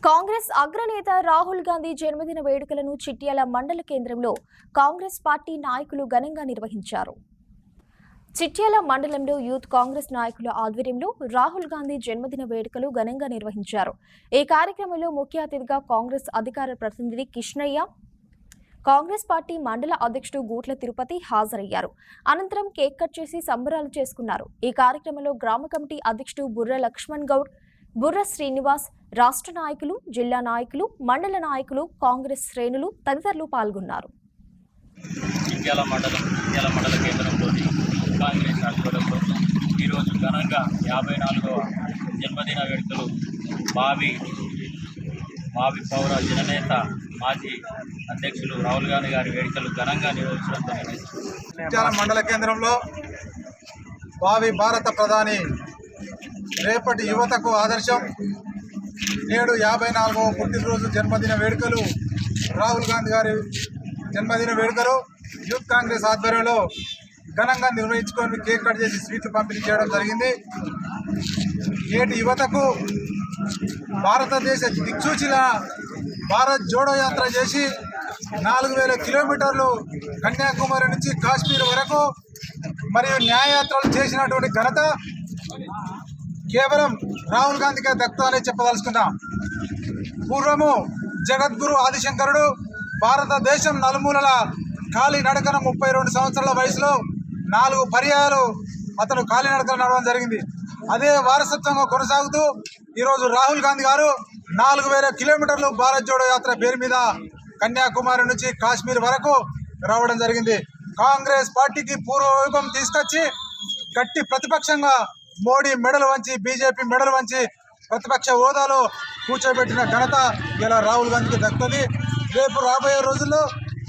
కాంగ్రెస్ అగ్రనేత రాహుల్ గాంధీ జన్మదిన వేడుకలను చిట్యాల మండల కేంద్రంలో కాంగ్రెస్ పార్టీ నాయకులు ఘనంగా నిర్వహించారు. చిట్యాల మండలంలో యూత్ కాంగ్రెస్ నాయకుల ఆధ్వర్యంలో రాహుల్ గాంధీ జన్మదిన వేడుకలు ఘనంగా నిర్వహించారు. ఈ కార్యక్రమంలో ముఖ్య అతిథిగా కాంగ్రెస్ అధికార ప్రతినిధి కృష్ణయ్య, కాంగ్రెస్ పార్టీ మండల అధ్యక్షుడు గూట్ల తిరుపతి హాజరయ్యారు. అనంతరం కేక్ కట్ చేసి సంబరాలు చేసుకున్నారు. ఈ కార్యక్రమంలో గ్రామ కమిటీ అధ్యక్షుడు బుర్ర లక్ష్మణ్ గౌడ్, బుర్ర శ్రీనివాస్, రాష్ట్ర నాయకులు, జిల్లా నాయకులు, మండల నాయకులు, కాంగ్రెస్ శ్రేణులు తదితరులు పాల్గొన్నారు. చిట్యాల మండల కేంద్రంలోని కాంగ్రెస్ ఆధ్వర్యంలో ఈరోజు ఘనంగా 54వ జన్మదిన వేడుకలు భావి పౌర జననేత మాజీ అధ్యక్షులు రాహుల్ గాంధీ గారి వేడుకలు ఘనంగా నిర్వహించడం జరిగింది. చిట్యాల మండల కేంద్రంలో భావి భారత ప్రధాని, రేపటి యువతకు ఆదర్శం, నేడు 54వ పుట్టినరోజు జన్మదిన వేడుకలు, రాహుల్ గాంధీ గారి జన్మదిన వేడుకలు యూత్ కాంగ్రెస్ ఆధ్వర్యంలో ఘనంగా నిర్వహించుకొని కేక్ కట్ చేసి స్వీట్లు పంపిణీ చేయడం జరిగింది. నేటి యువతకు భారతదేశ దిక్సూచిల భారత్ జోడో యాత్ర చేసి 4000 కిలోమీటర్లు కన్యాకుమారి నుంచి కాశ్మీర్ వరకు మరియు న్యాయయాత్రలు చేసినటువంటి ఘనత కేవలం రాహుల్ గాంధీకి దక్కుతానని చెప్పదలుచుకున్నాం. పూర్వము జగద్గురు ఆదిశంకరుడు భారతదేశం నలుమూలల కాలినడకన 32 సంవత్సరాల వయసులో 4 పర్యాయాలు అతను కాలినడకలు నడవడం జరిగింది. అదే వారసత్వంగా కొనసాగుతూ ఈరోజు రాహుల్ గాంధీ గారు 4000 కిలోమీటర్లు భారత్ జోడో యాత్ర పేరు మీద కన్యాకుమారి నుంచి కాశ్మీర్ వరకు రావడం జరిగింది. కాంగ్రెస్ పార్టీకి పూర్వవైభవం తీసుకొచ్చి గట్టి ప్రతిపక్షంగా మోడీ మెడలు వంచి, బీజేపీ మెడలు వంచి ప్రతిపక్ష హోదాలో కూర్చోబెట్టిన ఘనత ఇలా రాహుల్ గాంధీకి దక్కుతుంది. రేపు రాబోయే రోజుల్లో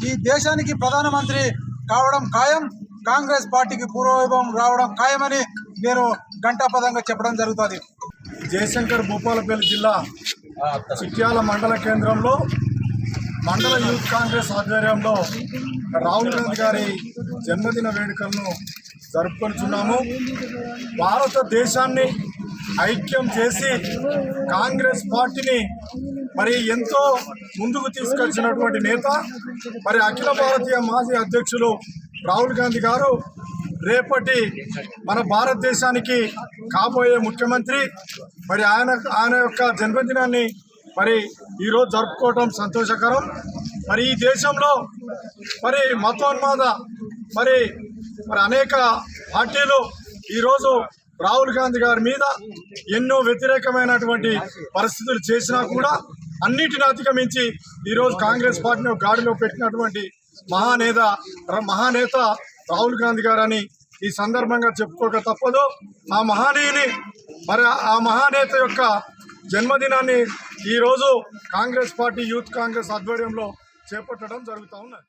ఈ దేశానికి ప్రధానమంత్రి కావడం ఖాయం, కాంగ్రెస్ పార్టీకి పూర్వవైభవం రావడం ఖాయమని నేను ఘంటాపదంగా చెప్పడం జరుగుతుంది. జయశంకర్ భూపాలపల్లి జిల్లా చిట్యాల మండల కేంద్రంలో మండల యూత్ కాంగ్రెస్ ఆధ్వర్యంలో రాహుల్ గాంధీ గారి జన్మదిన వేడుకలను జరుపుకొనిచున్నాము. భారతదేశాన్ని ఐక్యం చేసి కాంగ్రెస్ పార్టీని మరి ఎంతో ముందుకు తీసుకొచ్చినటువంటి నేత, మరి అఖిల భారతీయ మాజీ అధ్యక్షులు రాహుల్ గాంధీ గారు రేపటి మన భారతదేశానికి కాబోయే ముఖ్యమంత్రి. మరి ఆయన యొక్క జన్మదినాన్ని మరి ఈరోజు జరుపుకోవటం సంతోషకరం. మరి ఈ దేశంలో మరి మతోన్మాద మరి అనేక పార్టీలు ఈరోజు రాహుల్ గాంధీ గారి మీద ఎన్నో వ్యతిరేకమైనటువంటి పరిస్థితులు చేసినా కూడా అన్నిటిని అధిగమించి ఈరోజు కాంగ్రెస్ పార్టీని గాడిలో పెట్టినటువంటి మహానేత రాహుల్ గాంధీ గారని ఈ సందర్భంగా చెప్పుకోక తప్పదు. ఆ మహనీయుని మరి ఆ మహానేత యొక్క జన్మదినాన్ని ఈరోజు కాంగ్రెస్ పార్టీ యూత్ కాంగ్రెస్ ఆధ్వర్యంలో చేపట్టడం జరుగుతూ ఉన్నది.